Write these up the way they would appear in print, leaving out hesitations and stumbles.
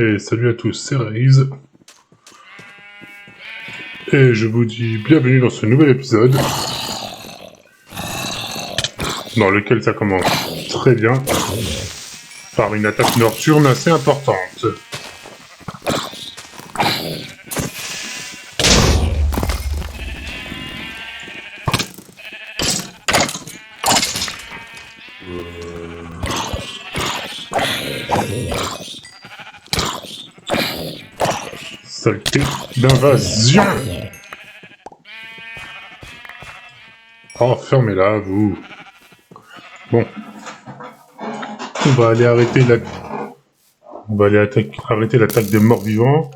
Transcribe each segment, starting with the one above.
Et salut à tous, c'est Raze. Et je vous dis bienvenue dans ce nouvel épisode, dans lequel ça commence très bien, par une attaque nocturne assez importante. Saleté d'invasion! Oh, fermez-la, vous. Bon. On va aller arrêter la... On va aller arrêter l'attaque des morts-vivants.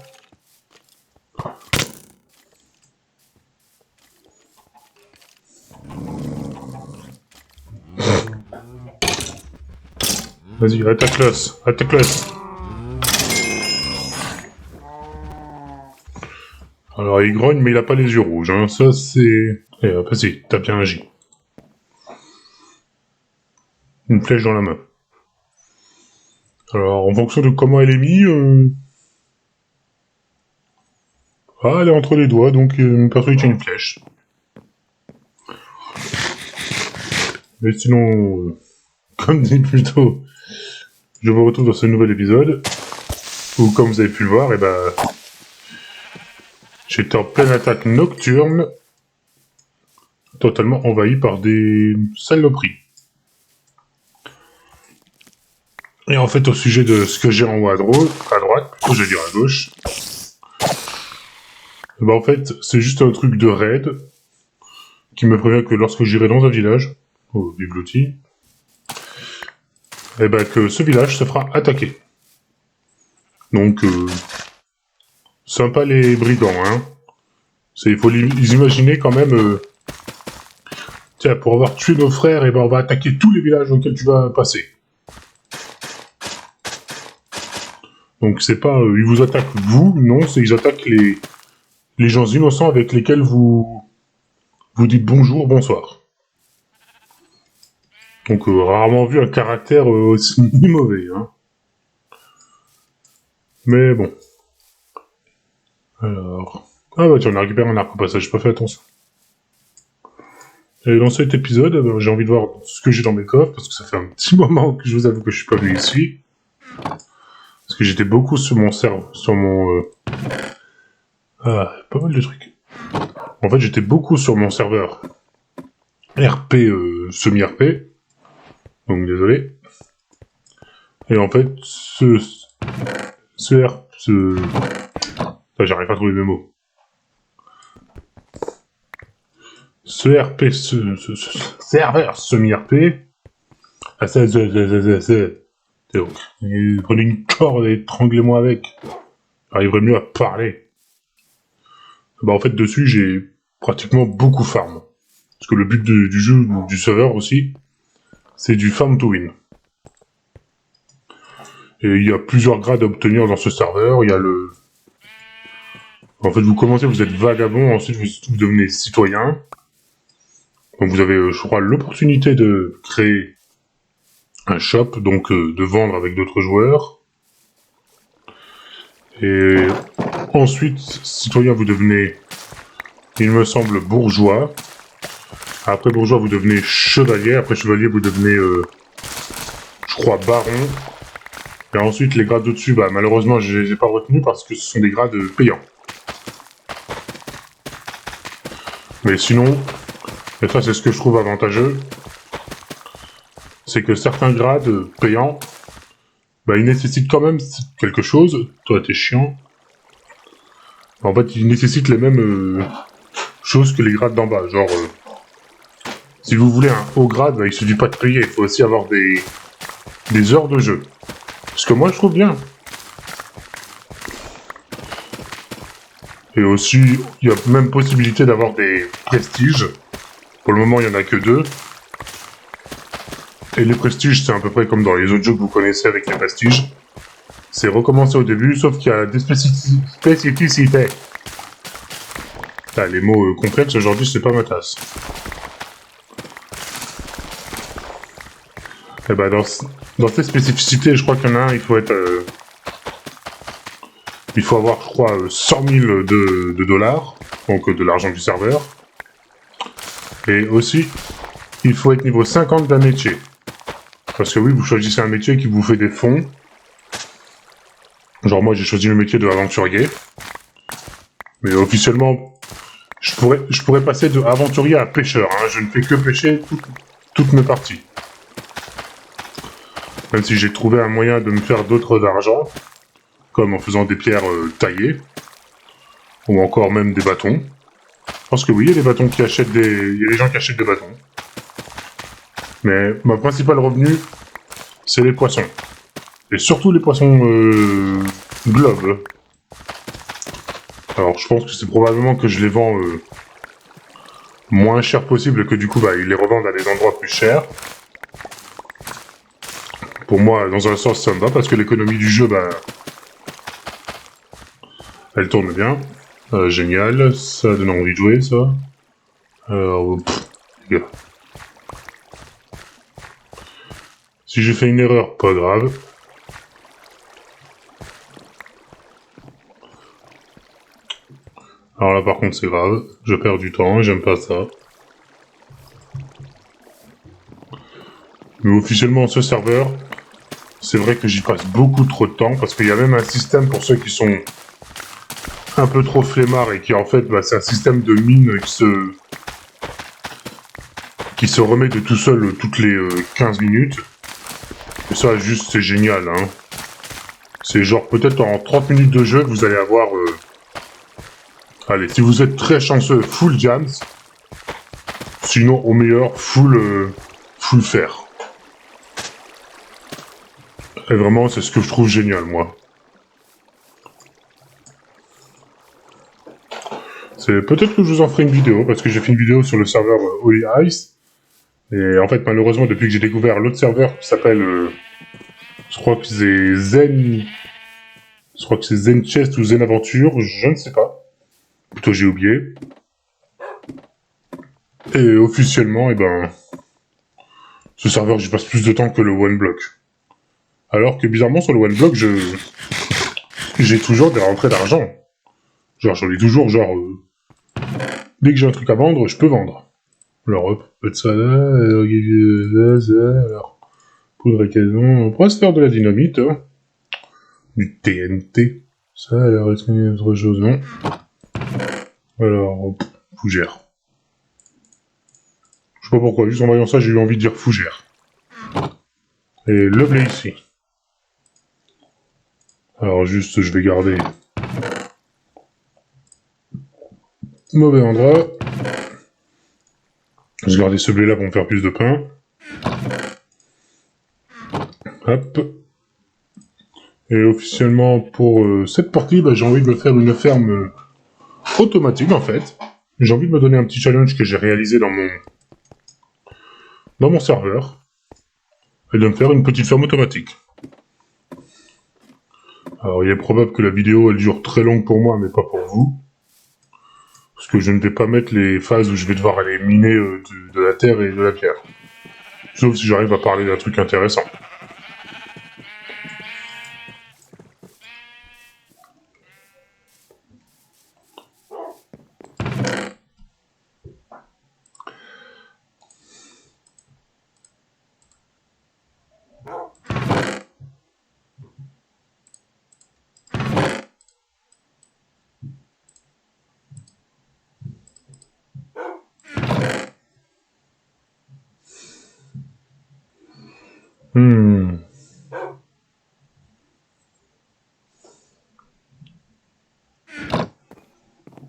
Vas-y, attaque-los, attaque-los. Alors, il grogne, mais il a pas les yeux rouges, hein. Ça, c'est... Eh, vas-y, t'as bien agi. Une flèche dans la main. Alors, en fonction de comment elle est mise... Ah, elle est entre les doigts, donc perso il tient une flèche. Mais sinon, comme dit plus tôt, je vous retrouve dans ce nouvel épisode, où comme vous avez pu le voir, et ben, j'étais en pleine attaque nocturne, totalement envahi par des saloperies. Et en fait, au sujet de ce que j'ai en haut à droite, plutôt je vais dire à gauche, ben en fait, c'est juste un truc de raid, qui me prévient que lorsque j'irai dans un village, au Biblouti, et ben que ce village se fera attaquer. Donc, sympa les brigands, hein. Il faut les imaginer quand même... Tiens, pour avoir tué nos frères, et ben on va attaquer tous les villages auxquels tu vas passer. Donc c'est pas... ils vous attaquent vous, non, c'est ils attaquent les gens innocents avec lesquels vous dites bonjour, bonsoir. Donc rarement vu un caractère aussi mauvais, hein. Mais bon. Alors... Ah bah tiens, on a récupéré un arc au passage, j'ai pas fait attention. Et dans cet épisode, j'ai envie de voir ce que j'ai dans mes coffres, parce que ça fait un petit moment que je vous avoue que je suis pas venu ici. Parce que j'étais beaucoup sur mon serveur, sur mon... Ah, pas mal de trucs. En fait, j'étais beaucoup sur mon serveur RP, semi-RP. Donc, désolé. Et en fait, Enfin, j'arrive pas à trouver mes mots. Ce RP, ce serveur semi-RP... Ah, prenez une corde et étranglez-moi avec. J'arriverai mieux à parler. Bah en fait dessus j'ai pratiquement beaucoup farm. Parce que le but du jeu, du serveur aussi, c'est du farm to win. Et il y a plusieurs grades à obtenir dans ce serveur. Il y a le... En fait vous commencez, vous êtes vagabond, ensuite vous devenez citoyen. Donc vous avez, je crois, l'opportunité de créer un shop, donc de vendre avec d'autres joueurs. Et ensuite, citoyen, vous devenez, il me semble, bourgeois. Après bourgeois, vous devenez chevalier. Après chevalier, vous devenez, je crois, baron. Et ensuite, les grades au-dessus, bah, malheureusement, je les ai pas retenus parce que ce sont des grades payants. Mais sinon, et ça, c'est ce que je trouve avantageux, c'est que certains grades payants, bah, ils nécessitent quand même quelque chose. Toi, t'es chiant. En fait, ils nécessitent les mêmes choses que les grades d'en bas. Genre, si vous voulez un haut grade, bah, il suffit pas de payer. Il faut aussi avoir des heures de jeu. Ce que moi, je trouve bien. Et aussi, il y a même possibilité d'avoir des prestiges. Pour le moment, il n'y en a que 2. Et les prestiges, c'est à peu près comme dans les autres jeux que vous connaissez avec les prestiges. C'est recommencer au début, sauf qu'il y a des spécificités. Ah, les mots complexes, aujourd'hui, c'est pas ma tasse. Et bah, dans ces spécificités, je crois qu'il y en a un, il faut être... Il faut avoir, je crois, 100 000 de dollars, donc de l'argent du serveur. Et aussi, il faut être niveau 50 d'un métier. Parce que oui, vous choisissez un métier qui vous fait des fonds. Genre moi, j'ai choisi le métier de aventurier. Mais officiellement, je pourrais passer de aventurier à pêcheur. Hein. Je ne fais que pêcher toutes mes parties. Même si j'ai trouvé un moyen de me faire d'autres argent, comme en faisant des pierres taillées, ou encore même des bâtons. Je pense que oui, il y a des bâtons qui achètent des... Il y a des gens qui achètent des bâtons. Mais ma principale revenu, c'est les poissons. Et surtout les poissons globes. Alors je pense que c'est probablement que je les vends moins cher possible, que du coup bah, ils les revendent à des endroits plus chers. Pour moi, dans un sens, ça me va, parce que l'économie du jeu, bah, elle tourne bien. Génial, ça donne envie de jouer, ça. Alors, les gars. Si j'ai fait une erreur, pas grave. Alors là, par contre, c'est grave. Je perds du temps, j'aime pas ça. Mais officiellement, ce serveur, c'est vrai que j'y passe beaucoup trop de temps, parce qu'il y a même un système pour ceux qui sont un peu trop flemmards et qui, en fait, bah, c'est un système de mine qui se remet de tout seul toutes les 15 minutes. Et ça, juste, c'est génial, hein. C'est genre, peut-être en 30 minutes de jeu, vous allez avoir... allez, si vous êtes très chanceux, full jams. Sinon, au meilleur, full fer. Et vraiment, c'est ce que je trouve génial, moi. C'est peut-être que je vous en ferai une vidéo, parce que j'ai fait une vidéo sur le serveur Holy Ice. Et en fait, malheureusement, depuis que j'ai découvert l'autre serveur qui s'appelle... je crois que c'est Zen... Je crois que c'est Zen Chest ou Zen Aventure, je ne sais pas. Plutôt, j'ai oublié. Et officiellement, eh ben... ce serveur, j'y passe plus de temps que le One Block. Alors que, bizarrement, sur le One Block, j'ai toujours des rentrées d'argent. Genre, j'en ai toujours, genre... dès que j'ai un truc à vendre, je peux vendre. Alors hop, peu de ça là, alors, poudre à canon, on pourra se faire de la dynamite, hein. Du TNT. Ça, alors, est-ce qu'il y a autre chose? Non. Alors, fougère. Je sais pas pourquoi, juste en voyant ça, j'ai eu envie de dire fougère. Et le blé ici. Alors juste, je vais garder... mauvais endroit. Je vais garder ce blé là pour me faire plus de pain. Hop. Et officiellement, pour cette partie, bah, j'ai envie de me faire une ferme automatique, en fait. J'ai envie de me donner un petit challenge que j'ai réalisé dans mon serveur. Et de me faire une petite ferme automatique. Alors, il est probable que la vidéo, elle dure très longue pour moi, mais pas pour vous. Parce que je ne vais pas mettre les phases où je vais devoir aller miner de la terre et de la pierre. Sauf si j'arrive à parler d'un truc intéressant.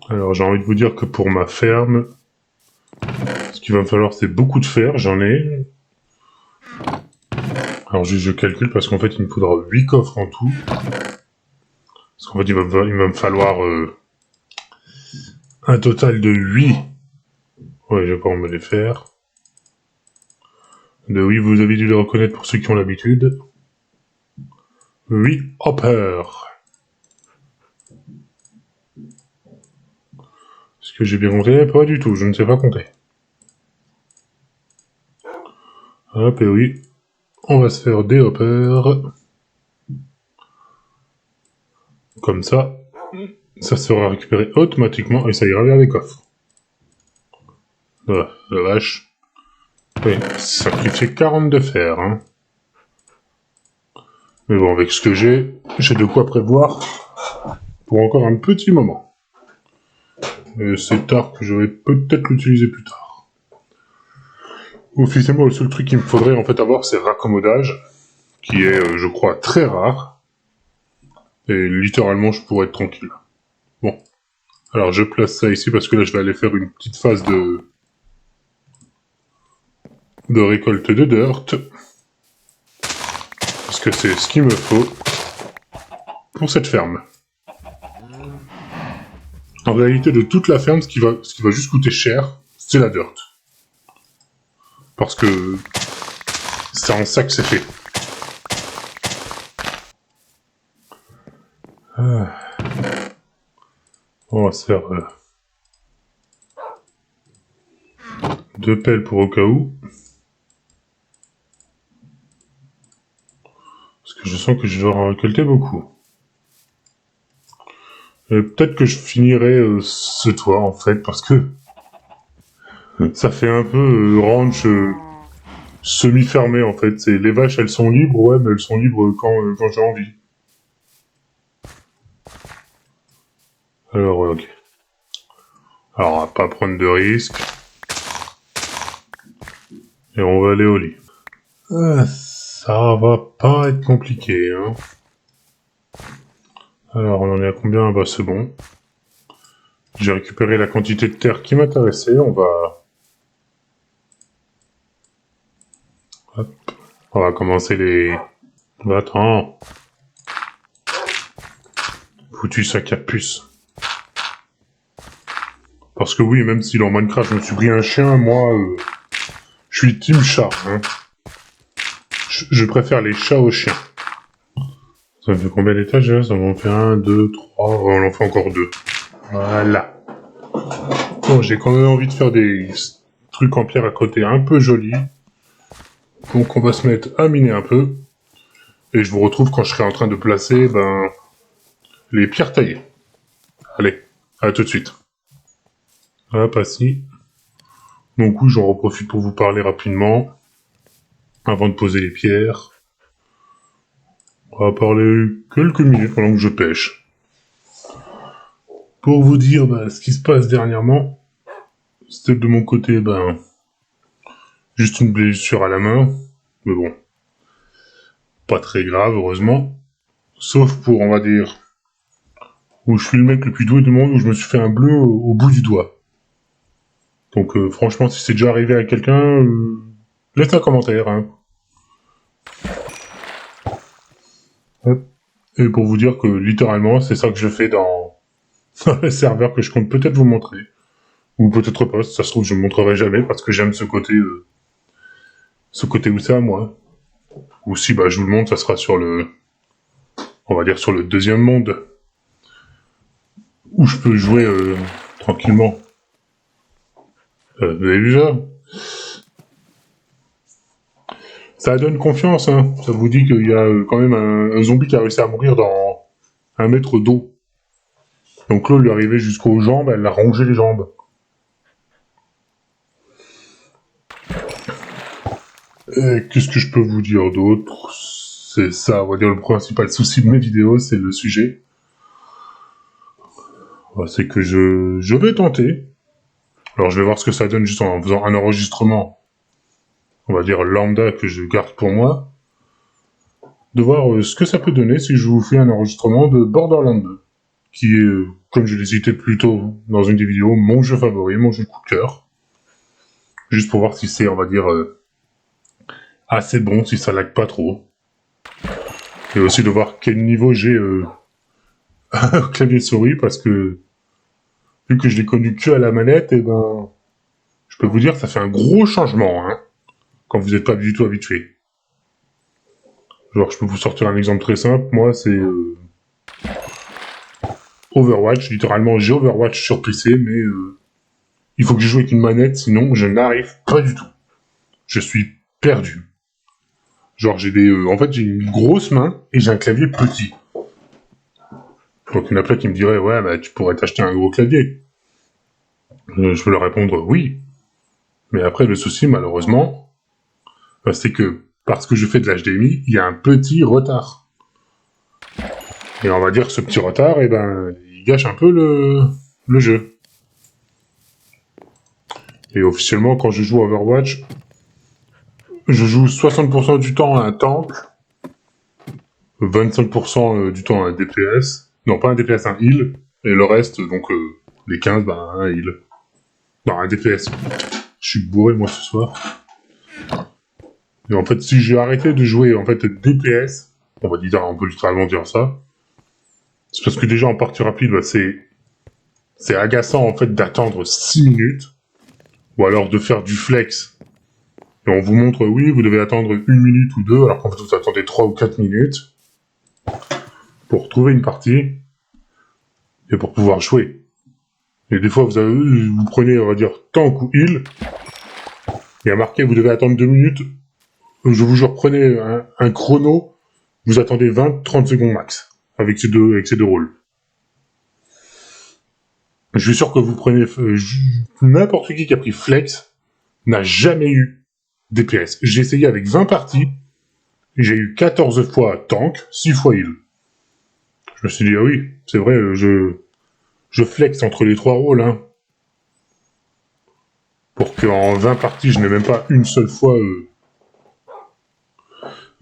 Alors, j'ai envie de vous dire que pour ma ferme, ce qu'il va me falloir, c'est beaucoup de fer. J'en ai. Alors, je calcule parce qu'en fait, il me faudra 8 coffres en tout. Parce qu'en fait, il va me falloir un total de 8. Ouais, je vais pas en me les faire. De oui, vous avez dû les reconnaître pour ceux qui ont l'habitude. 8 hoppers. Est-ce que j'ai bien compté? Pas du tout, je ne sais pas compter. Hop, et oui. On va se faire des hoppers. Comme ça sera récupéré automatiquement et ça ira vers les coffres. Voilà, la vache. Oui, sacrifié 40 de fer, hein. Mais bon, avec ce que j'ai de quoi prévoir pour encore un petit moment. C'est tard que je vais peut-être l'utiliser plus tard. Officiellement, le seul truc qu'il me faudrait en fait avoir, c'est raccommodage, qui est, je crois, très rare. Et littéralement, je pourrais être tranquille. Bon. Alors, je place ça ici parce que là, je vais aller faire une petite phase de récolte de dirt. Parce que c'est ce qu'il me faut pour cette ferme. En réalité, de toute la ferme, ce qui va juste coûter cher, c'est la dirt. Parce que c'est en ça que c'est fait. On va se faire 2 pelles pour au cas où. Parce que je sens que je vais en récolter beaucoup. Et peut-être que je finirai ce toit en fait, parce que ça fait un peu ranch semi-fermé en fait. Les vaches elles sont libres, ouais, mais elles sont libres quand j'ai envie. Alors, ok. Alors, on va pas prendre de risques. Et on va aller au lit. Ça va pas être compliqué, hein. Alors, on en est à combien? Bah, c'est bon. J'ai récupéré la quantité de terre qui m'intéressait. On va commencer les... Bah, attends. Foutu sac à puce. Parce que oui, même si dans Minecraft je me suis pris un chien, moi, je suis team chat, hein. Je préfère les chats aux chiens. Ça me fait combien d'étages là? Ça m'en fait 1, 2, 3, on en fait encore 2. Voilà. Bon, j'ai quand même envie de faire des trucs en pierre à côté un peu jolis. Donc on va se mettre à miner un peu. Et je vous retrouve quand je serai en train de placer, les pierres taillées. Allez, à tout de suite. Hop, assis. Donc oui, j'en reprofite pour vous parler rapidement. Avant de poser les pierres. On va parler quelques minutes pendant que je pêche. Pour vous dire ce qui se passe dernièrement, c'était de mon côté, juste une blessure à la main. Mais bon, pas très grave, heureusement. Sauf pour, on va dire, où je suis le mec le plus doué du monde, où je me suis fait un bleu au bout du doigt. Donc franchement, si c'est déjà arrivé à quelqu'un, laisse un commentaire, hein. Et pour vous dire que littéralement, c'est ça que je fais dans le serveur que je compte peut-être vous montrer. Ou peut-être pas, si ça se trouve je ne montrerai jamais parce que j'aime ce côté où c'est à moi. Ou si je vous le montre, ça sera sur on va dire sur le deuxième monde. Où je peux jouer tranquillement. Vous avez vu ça? Ça donne confiance, hein. Ça vous dit qu'il y a quand même un zombie qui a réussi à mourir dans 1 mètre d'eau. Donc l'eau lui arrivait jusqu'aux jambes, elle a rongé les jambes. Qu'est-ce que je peux vous dire d'autre? C'est ça, on va dire le principal souci de mes vidéos, c'est le sujet. C'est que je vais tenter. Alors je vais voir ce que ça donne juste en faisant un enregistrement, on va dire lambda que je garde pour moi. De voir ce que ça peut donner si je vous fais un enregistrement de Borderlands 2. Qui est, comme je l'ai cité plus tôt dans une des vidéos, mon jeu favori, mon jeu de coup de cœur. Juste pour voir si c'est, on va dire, assez bon, si ça lag pas trop. Et aussi de voir quel niveau j'ai au clavier souris, parce que vu que je l'ai connu que à la manette, je peux vous dire, ça fait un gros changement, hein, quand vous n'êtes pas du tout habitué. Genre, je peux vous sortir un exemple très simple, moi, c'est Overwatch, littéralement, j'ai Overwatch sur PC, mais il faut que je joue avec une manette, sinon je n'arrive pas du tout. Je suis perdu. Genre, en fait, j'ai une grosse main et j'ai un clavier petit. Donc il y en a plein qui me diraient, ouais, bah, tu pourrais t'acheter un gros clavier. Je peux leur répondre, oui. Mais après, le souci, malheureusement, bah, c'est que parce que je fais de l'HDMI, il y a un petit retard. Et on va dire que ce petit retard, eh ben, il gâche un peu le jeu. Et officiellement, quand je joue à Overwatch, je joue 60% du temps à un tank, 25% du temps à un DPS, non pas un DPS, un heal, et le reste, donc les 15, bah un heal. Non, un DPS. Je suis bourré moi ce soir. Et en fait, si j'ai arrêté de jouer en fait DPS, on peut littéralement dire ça, c'est parce que déjà en partie rapide, bah, c'est agaçant en fait d'attendre 6 minutes, ou alors de faire du flex. Et on vous montre, oui, vous devez attendre 1 minute ou 2, alors qu'en fait vous attendez 3 ou 4 minutes pour trouver une partie et pour pouvoir jouer. Et des fois, vous prenez, on va dire, tank ou heal, il y a marqué, vous devez attendre 2 minutes. Je vous jure, prenez un chrono, vous attendez 20-30 secondes max, avec ces deux rôles. Je suis sûr que vous prenez, n'importe qui a pris flex, n'a jamais eu DPS. J'ai essayé avec 20 parties, j'ai eu 14 fois tank, 6 fois heal. Je me suis dit, ah oui, c'est vrai, je flex entre les 3 rôles, hein. Pour qu'en 20 parties, je n'ai même pas une seule fois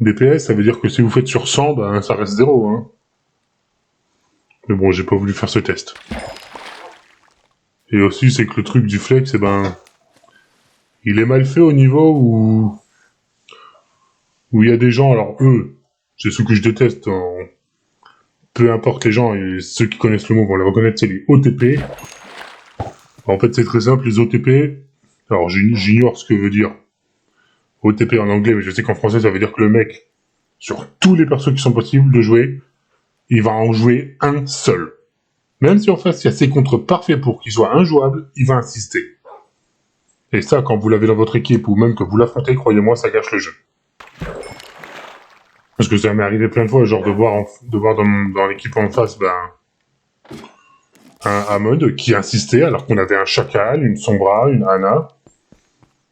DPS, ça veut dire que si vous faites sur 100, ben, ça reste 0, hein. Mais bon, j'ai pas voulu faire ce test. Et aussi, c'est que le truc du flex, il est mal fait au niveau où il y a des gens, alors eux, c'est ceux que je déteste, peu importe les gens, et ceux qui connaissent le mot vont les reconnaître, c'est les OTP. En fait, c'est très simple, les OTP, alors j'ignore ce que veut dire OTP en anglais, mais je sais qu'en français, ça veut dire que le mec, sur tous les persos qui sont possibles de jouer, il va en jouer un seul. Même si en face, il y a ses contres parfaits pour qu'il soit injouable, il va insister. Et ça, quand vous l'avez dans votre équipe, ou même que vous l'affrontez, croyez-moi, ça gâche le jeu. Parce que ça m'est arrivé plein de fois, genre de voir dans l'équipe en face, un Hamod qui insistait, alors qu'on avait un Chacal, une Sombra, une Ana.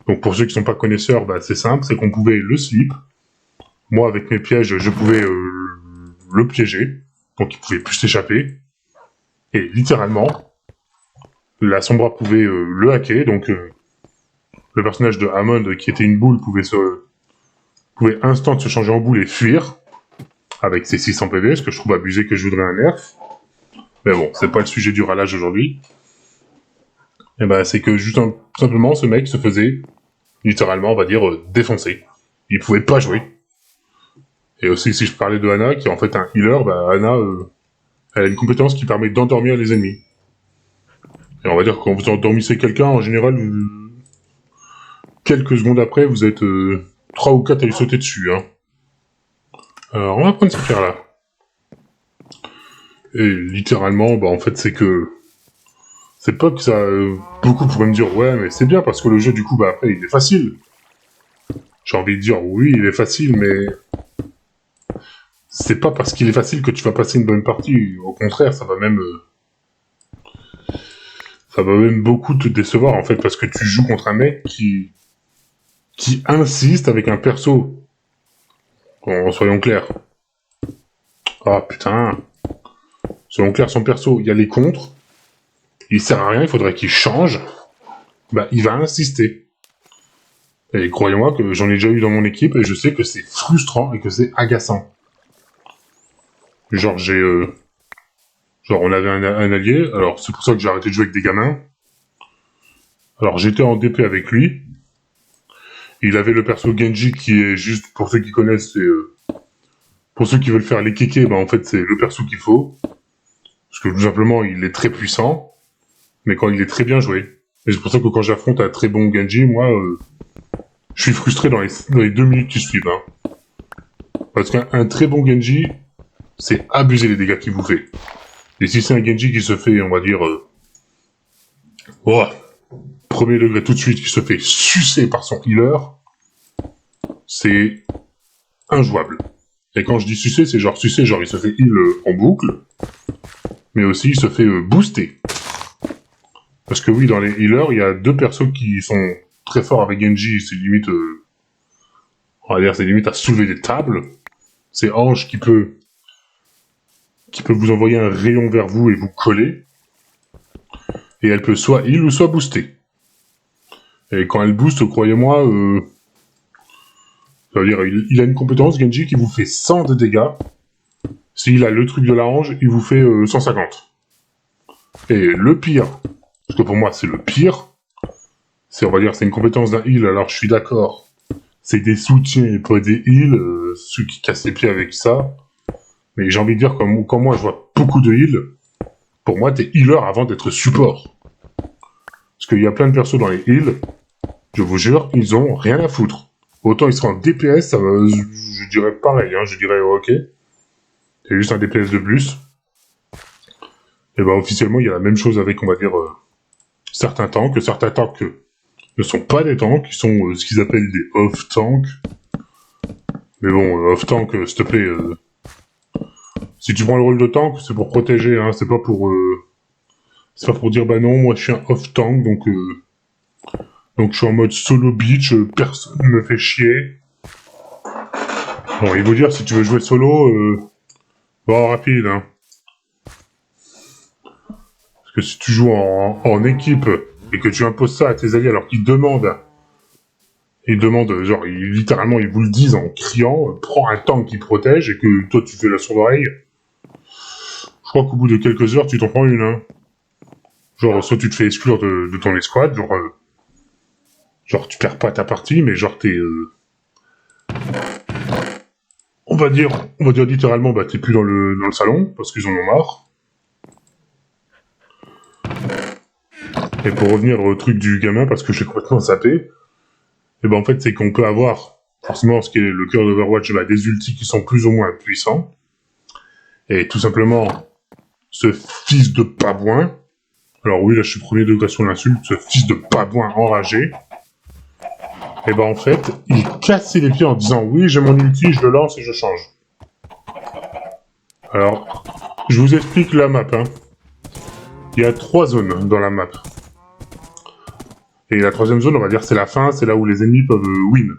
Donc pour ceux qui sont pas connaisseurs, c'est simple, c'est qu'on pouvait le slip. Moi, avec mes pièges, je pouvais le piéger, donc il pouvait plus s'échapper. Et littéralement, la Sombra pouvait le hacker, donc le personnage de Hammond, qui était une boule, pouvait instant se changer en boule et fuir, avec ses 600 PV, ce que je trouve abusé que je voudrais un nerf. Mais bon, c'est pas le sujet du râlage aujourd'hui. Et c'est que juste simplement, ce mec se faisait, littéralement, on va dire, défoncer. Il pouvait pas jouer. Et aussi, si je parlais de Ana, qui est en fait un healer, Ana, elle a une compétence qui permet d'endormir les ennemis. Et on va dire que quand vous endormissez quelqu'un, en général, quelques secondes après, vous êtes 3 ou 4 à lui sauter dessus, hein. Alors, on va prendre cette pierre-là. Et littéralement, en fait, c'est que... C'est pas que ça... beaucoup pourraient me dire, ouais, mais c'est bien, parce que le jeu, du coup, après, il est facile. J'ai envie de dire, oui, il est facile, mais... C'est pas parce qu'il est facile que tu vas passer une bonne partie. Au contraire, ça va même beaucoup te décevoir, en fait, parce que tu joues contre un mec qui insiste avec un perso. Soyons clairs. Ah, putain. Soyons clairs, son perso, il y a les contres. Il sert à rien, il faudrait qu'il change. Il va insister. Et croyez-moi que j'en ai déjà eu dans mon équipe, et je sais que c'est frustrant et que c'est agaçant. Genre, on avait un allié, alors c'est pour ça que j'ai arrêté de jouer avec des gamins. Alors, j'étais en DP avec lui. Il avait le perso Genji qui est juste, pour ceux qui connaissent, pour ceux qui veulent faire les kékés, en fait, c'est le perso qu'il faut. Parce que tout simplement, il est très puissant, mais quand il est très bien joué. Et c'est pour ça que quand j'affronte un très bon Genji, moi, je suis frustré dans les 2 minutes qui suivent. Hein. Parce qu'un très bon Genji, c'est abuser les dégâts qu'il vous fait. Et si c'est un Genji qui se fait, on va dire... premier degré tout de suite, qui se fait sucer par son healer, c'est injouable. Et quand je dis sucer, c'est genre sucer, genre il se fait heal en boucle, mais aussi il se fait booster. Parce que oui, dans les healers, il y a 2 persos qui sont très forts avec Genji, c'est limite... on va dire, c'est limite à soulever des tables. C'est Ange qui peut vous envoyer un rayon vers vous et vous coller. Et elle peut soit heal ou soit booster. Et quand elle booste, croyez-moi, ça veut dire, il a une compétence, Genji, qui vous fait 100 de dégâts. S'il a le truc de la Ange, il vous fait 150. Et le pire, parce que pour moi c'est le pire, c'est, on va dire, c'est une compétence d'un heal, alors je suis d'accord. C'est des soutiens et pas des heals, ceux qui cassent les pieds avec ça. Mais j'ai envie de dire, quand moi je vois beaucoup de heal, pour moi t'es healer avant d'être support. Parce qu'il y a plein de persos dans les heals, je vous jure, ils ont rien à foutre. Autant ils seront en DPS, ça va, je dirais pareil, hein, je dirais ok. C'est juste un DPS de plus. Et ben officiellement il y a la même chose avec, on va dire, certains tanks ne sont pas des tanks, ils sont ce qu'ils appellent des off-tanks. Mais bon, off-tank, s'il te plaît, si tu prends le rôle de tank, c'est pour protéger, hein, c'est pas pour dire bah non, moi je suis un off-tank, donc je suis en mode solo bitch, personne ne me fait chier. Bon, il faut dire, si tu veux jouer solo, va rapide, hein. Parce que si tu joues en équipe, et que tu imposes ça à tes alliés alors qu'ils demandent, genre, littéralement, ils vous le disent en criant, prends un tank qui protège, et que toi tu fais la sourde oreille, je crois qu'au bout de quelques heures, tu t'en prends une, hein. Genre, soit tu te fais exclure de ton escouade, genre tu perds pas ta partie, mais genre t'es... On va dire littéralement, bah t'es plus dans le salon, parce qu'ils en ont marre. Et pour revenir au truc du gamin, parce que j'ai complètement zappé, et ben en fait c'est qu'on peut avoir, forcément ce qui est le cœur d'Overwatch, bah, des ultis qui sont plus ou moins puissants. Et tout simplement, ce fils de pabouin, alors oui là je suis premier degré sur l'insulte, ce fils de pabouin enragé, et ben en fait, il cassait les pieds en disant oui j'ai mon ulti, je le lance et je change. Alors, je vous explique la map, hein. Il y a 3 zones dans la map. Et la 3e zone, on va dire, c'est la fin, c'est là où les ennemis peuvent win.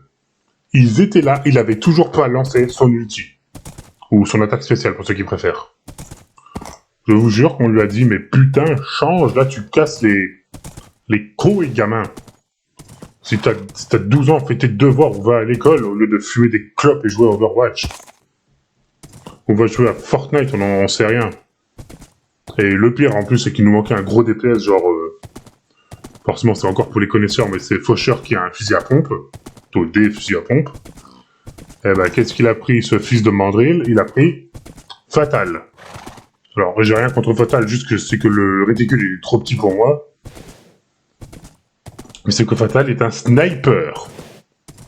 Ils étaient là, il avait toujours pas lancé son ulti. Ou son attaque spéciale, pour ceux qui préfèrent. Je vous jure qu'on lui a dit, mais putain, change, là tu casses les couilles, gamin. Si t'as 12 ans, fais tes devoirs ou va à l'école, au lieu de fumer des clopes et jouer à Overwatch. On va jouer à Fortnite, on n'en sait rien. Et le pire, en plus, c'est qu'il nous manquait un gros DPS, genre... forcément, c'est encore pour les connaisseurs, mais c'est Faucheur qui a un fusil à pompe. Plutôt des fusils à pompe. Eh ben, qu'est-ce qu'il a pris, ce fils de mandril? Il a pris... Fatal. Alors, j'ai rien contre Fatal, juste que c'est que le réticule il est trop petit pour moi. Mais c'est que Fatal est un sniper.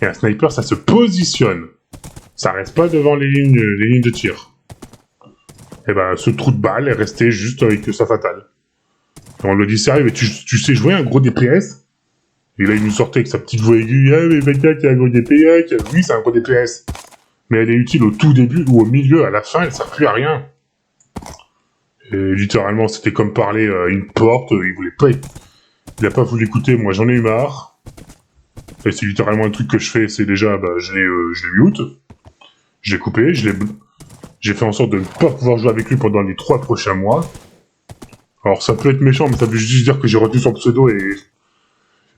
Et un sniper, ça se positionne. Ça reste pas devant les lignes de tir. Et ben, ce trou de balle est resté juste avec sa Fatale. Et on lui dit sérieux, mais tu sais jouer un gros DPS? Et là, il nous sortait avec sa petite voix aiguë. Ah, mais Fatal, c'est un gros DPS. Oui, c'est un gros DPS. Mais elle est utile au tout début ou au milieu. À la fin, elle sert plus à rien. Et littéralement, c'était comme parler à une porte. Il voulait pas... Il a pas voulu écouter. Moi, j'en ai eu marre. Et c'est littéralement un truc que je fais. C'est déjà, bah, je l'ai mute. Je l'ai coupé. J'ai fait en sorte de ne pas pouvoir jouer avec lui pendant les 3 prochains mois. Alors ça peut être méchant, mais ça veut juste dire que j'ai retenu son pseudo et...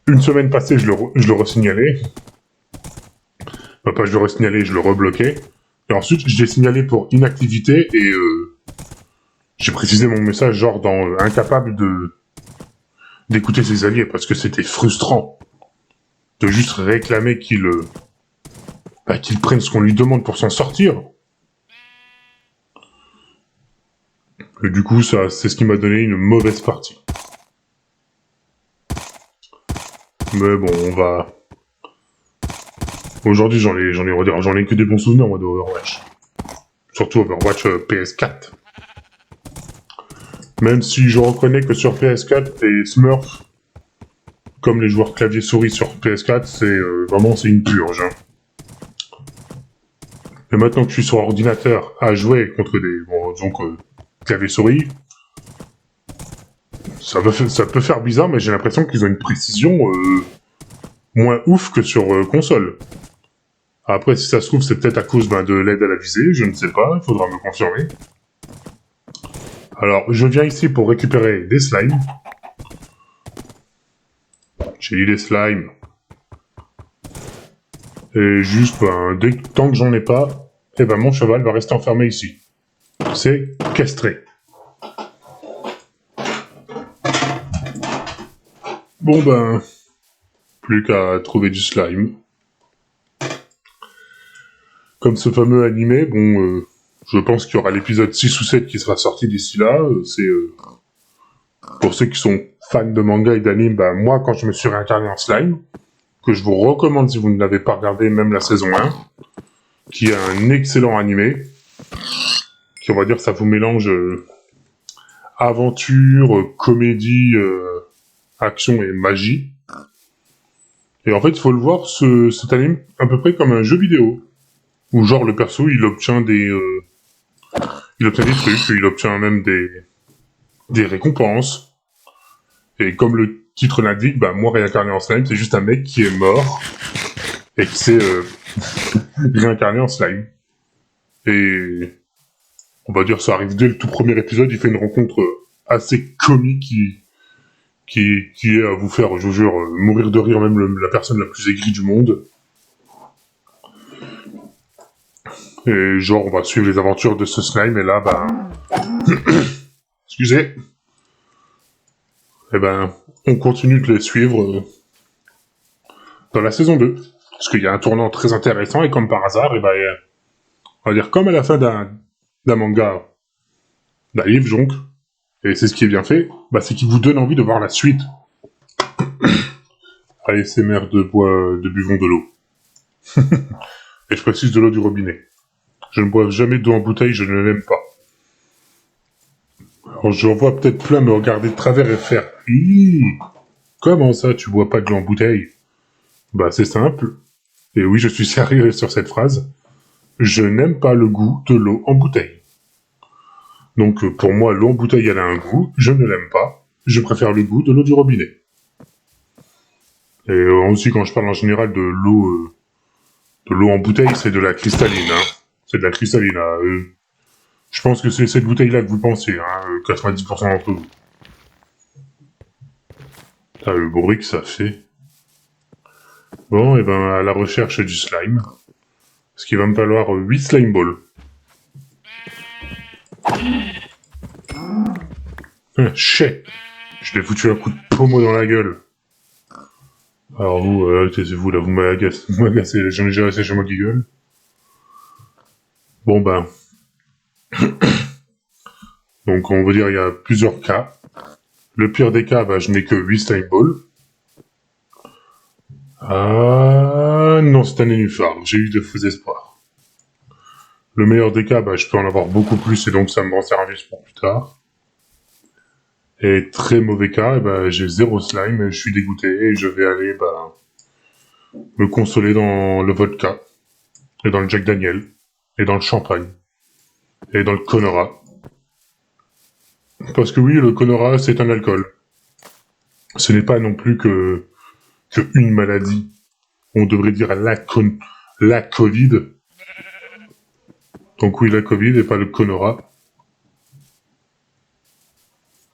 Une semaine passée, je le re-signalais. Enfin, pas je le re-signalais, je le rebloquais. Et ensuite, je l'ai signalé pour inactivité et j'ai précisé mon message genre dans incapable d'écouter ses alliés parce que c'était frustrant de juste réclamer qu'il prenne ce qu'on lui demande pour s'en sortir. Et du coup, ça, c'est ce qui m'a donné une mauvaise partie. Mais bon, on va... Aujourd'hui, j'en ai que des bons souvenirs, moi, de Overwatch. Surtout Overwatch PS4. Même si je reconnais que sur PS4, les Smurfs, comme les joueurs clavier-souris sur PS4, c'est vraiment une purge. Hein. Et maintenant que je suis sur ordinateur à jouer contre des... Bon, disons que clavier-souris. Ça peut faire bizarre, mais j'ai l'impression qu'ils ont une précision moins ouf que sur console. Après, si ça se trouve, c'est peut-être à cause de l'aide à la visée, je ne sais pas, il faudra me confirmer. Alors, je viens ici pour récupérer des slimes. J'ai eu des slimes. Et juste, tant que j'en ai pas, mon cheval va rester enfermé ici. C'est castré. Bon plus qu'à trouver du slime. Comme ce fameux animé, je pense qu'il y aura l'épisode 6 ou 7 qui sera sorti d'ici là. C'est pour ceux qui sont fans de manga et d'anime, moi quand je me suis réincarné en slime, que je vous recommande si vous ne l'avez pas regardé, même la saison 1, qui est un excellent animé, qui on va dire ça vous mélange aventure, comédie, action et magie. Et en fait, il faut le voir, cet anime, à peu près comme un jeu vidéo. Où genre le perso, il obtient des trucs, il obtient même des récompenses. Et comme le titre l'indique, moi réincarné en slime, c'est juste un mec qui est mort et qui s'est réincarné en slime. Et on va dire ça arrive dès le tout premier épisode, il fait une rencontre assez comique qui est à vous faire, je vous jure, mourir de rire, même la personne la plus aigrie du monde. Et genre, on va suivre les aventures de ce slime, et là, excusez. On continue de les suivre dans la saison 2. Parce qu'il y a un tournant très intéressant, et comme par hasard, on va dire comme à la fin d'un manga, d'un livre, donc, et c'est ce qui est bien fait, c'est qu'il vous donne envie de voir la suite. ASMR de buvons de l'eau. Et je précise de l'eau du robinet. Je ne bois jamais d'eau en bouteille, je ne l'aime pas. Alors j'en vois peut-être plein me regarder de travers et faire « Comment ça, tu bois pas de l'eau en bouteille ?» C'est simple. Et oui, je suis sérieux sur cette phrase. Je n'aime pas le goût de l'eau en bouteille. Donc pour moi, l'eau en bouteille, elle a un goût, je ne l'aime pas. Je préfère le goût de l'eau du robinet. Et aussi, quand je parle en général de l'eau en bouteille, c'est de la cristalline, hein. C'est de la cristalline, je pense que c'est cette bouteille-là que vous pensez, 90% d'entre vous. Le bruit que ça fait. Bon, à la recherche du slime. Parce qu'il va me falloir 8 slime balls. Chais! Je l'ai foutu un coup de pommeau dans la gueule. Alors vous, taisez-vous là, vous m'agacez, j'en ai déjà assez chez moi qui gueule. Donc on va dire il y a plusieurs cas. Le pire des cas, je n'ai que 8 slime balls. Ah non, c'est un nénuphar, j'ai eu de faux espoirs. Le meilleur des cas, je peux en avoir beaucoup plus et donc ça me rend service pour plus tard. Et très mauvais cas, j'ai 0 slime et je suis dégoûté et je vais aller me consoler dans le vodka, et dans le Jack Daniel, et dans le champagne, et dans le Conora. Parce que oui, le Conora, c'est un alcool. Ce n'est pas non plus que une maladie. On devrait dire la Covid. Donc oui, la Covid et pas le Conora.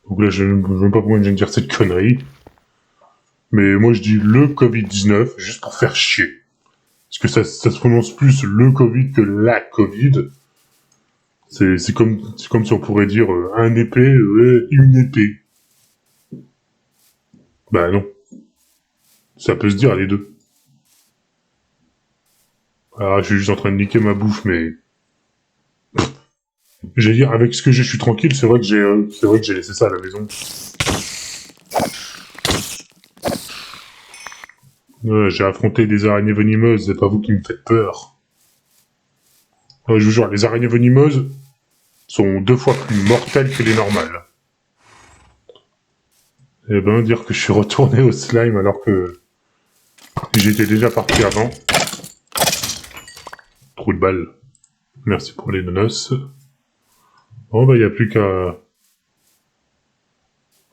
Donc là, je ne sais pas pourquoi je viens de dire cette connerie. Mais moi, je dis le Covid-19, juste pour faire chier. Parce que ça se prononce plus le Covid que la Covid. C'est comme si on pourrait dire un épée, une épée. Non. Ça peut se dire les deux. Alors, je suis juste en train de niquer ma bouffe, mais... J'allais dire, avec ce que je suis tranquille, c'est vrai que j'ai laissé ça à la maison. J'ai affronté des araignées venimeuses, c'est pas vous qui me faites peur. Je vous jure, les araignées venimeuses sont 2 fois plus mortelles que les normales. Dire que je suis retourné au slime alors que j'étais déjà parti avant. Trou de balle. Merci pour les nonos. Bon, bah, il n'y a plus qu'à...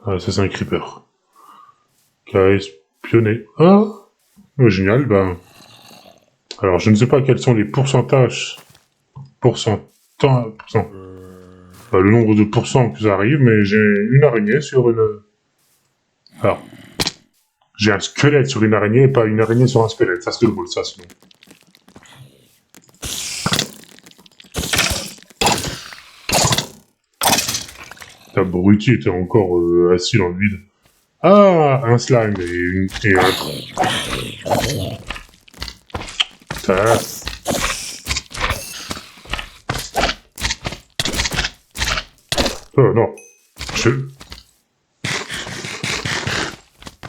Ah, ça, c'est un creeper. Qu'à espionner. Ah, génial, ben... Alors, je ne sais pas quels sont les pourcentages... le nombre de pourcents que ça arrive, mais j'ai une araignée sur une... Alors, j'ai un squelette sur une araignée et pas une araignée sur un squelette. Ça, c'est drôle, ça, sinon. L'abruti était encore assis dans le vide. Ah, un slime et un... Ça... non. Je... Je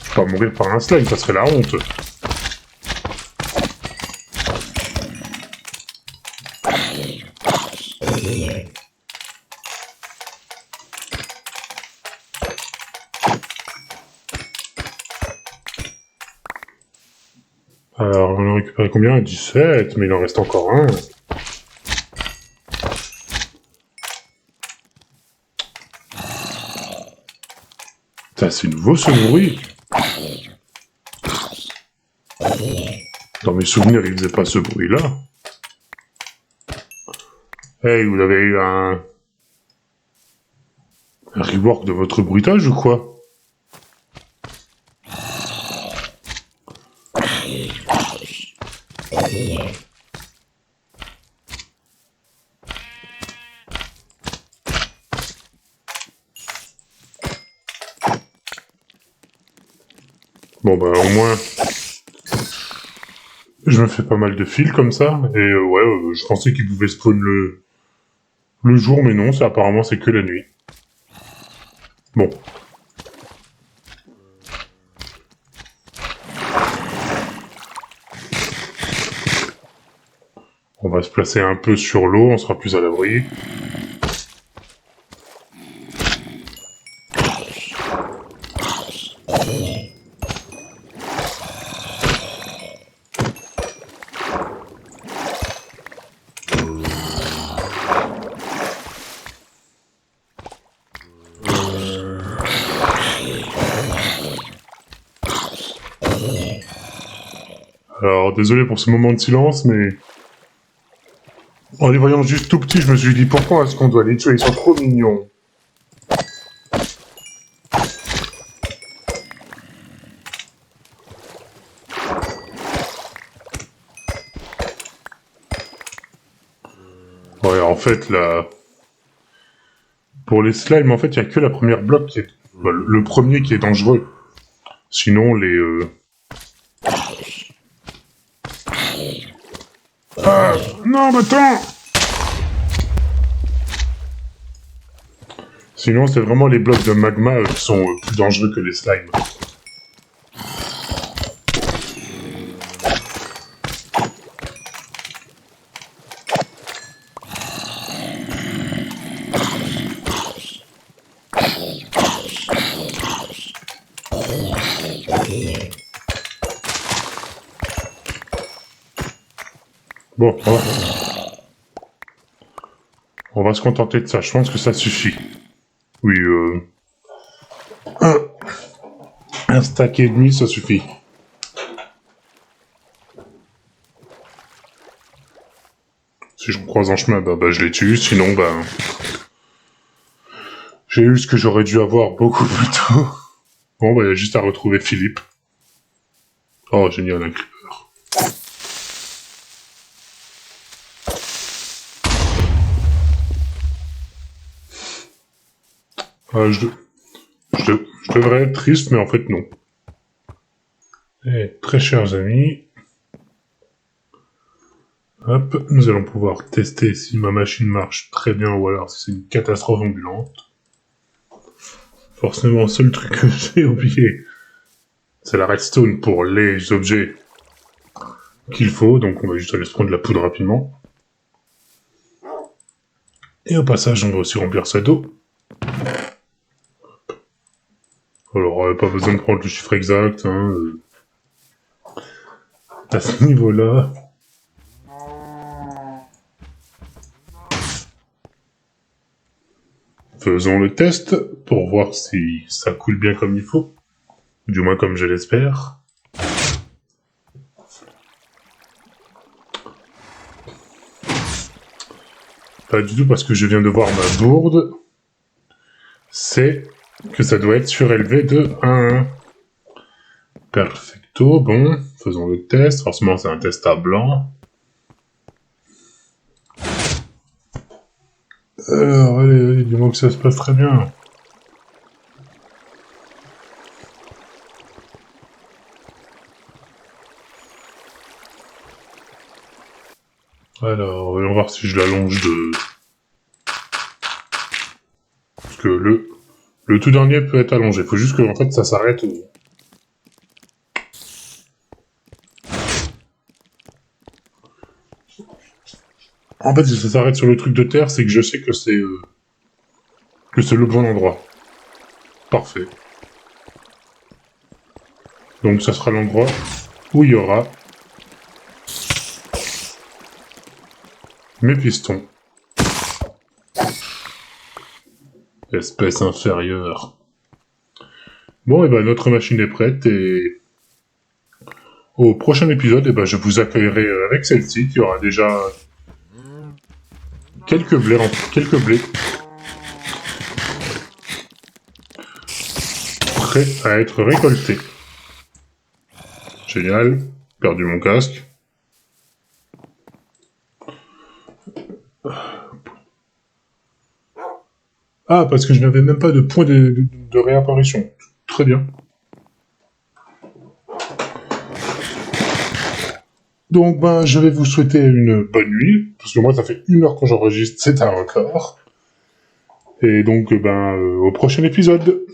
vais pas mourir par un slime, ça serait la honte. Alors, on a récupéré combien? 17, mais il en reste encore un. C'est nouveau ce bruit. Dans mes souvenirs, il faisait pas ce bruit-là. Hey, vous avez eu un rework de votre bruitage ou quoi? Bon bah au moins, je me fais pas mal de fils comme ça, et ouais, je pensais qu'il pouvait spawn le jour, mais non, apparemment c'est que la nuit. Bon. On va se placer un peu sur l'eau, on sera plus à l'abri. Alors, désolé pour ce moment de silence, mais... En les voyant juste tout petits, je me suis dit, pourquoi est-ce qu'on doit les tuer? Ils sont trop mignons. Ouais, en fait, là... Pour les slimes, en fait, il n'y a que la première bloc qui est... Bah, le premier qui est dangereux. Sinon, les... Ah, non, mais attends! Sinon, c'est vraiment les blocs de magma qui sont plus dangereux que les slimes. Bon, on va se contenter de ça. Je pense que ça suffit. Oui, un stack et demi, ça suffit. Si je me croise en chemin, bah je les tue. Sinon, j'ai eu ce que j'aurais dû avoir beaucoup plus tôt. Bon, bah, il y a juste à retrouver Philippe. Oh, génial, un creeper. Je devrais être triste, mais en fait, non. Eh, très chers amis, hop, nous allons pouvoir tester si ma machine marche très bien ou alors si c'est une catastrophe ambulante. Forcément, le seul truc que j'ai oublié, c'est la redstone pour les objets qu'il faut, donc on va juste aller se prendre de la poudre rapidement. Et au passage, on va aussi remplir ça d'eau. Alors, pas besoin de prendre le chiffre exact, hein. À ce niveau-là... Faisons le test pour voir si ça coule bien comme il faut. Du moins comme je l'espère. Pas du tout parce que je viens de voir ma bourde. C'est que ça doit être surélevé de 1. Perfecto, bon, faisons le test. Forcément, c'est un test à blanc. Alors, allez, dis-moi que ça se passe très bien. Alors, voyons voir si je l'allonge de... Parce que le tout dernier peut être allongé. Il faut juste que, en fait, ça s'arrête... En fait, si ça s'arrête sur le truc de terre, c'est que je sais que c'est le bon endroit. Parfait. Donc ça sera l'endroit où il y aura mes pistons. Espèce inférieure. Bon, et ben notre machine est prête et au prochain épisode, et ben je vous accueillerai avec celle-ci qui aura déjà quelques blés prêts à être récoltés. Génial. Perdu mon casque. Ah, parce que je n'avais même pas de point de réapparition. Très bien. Donc, ben, je vais vous souhaiter une bonne nuit, parce que moi, ça fait 1 heure que j'enregistre, c'est un record. Et donc, ben, au prochain épisode.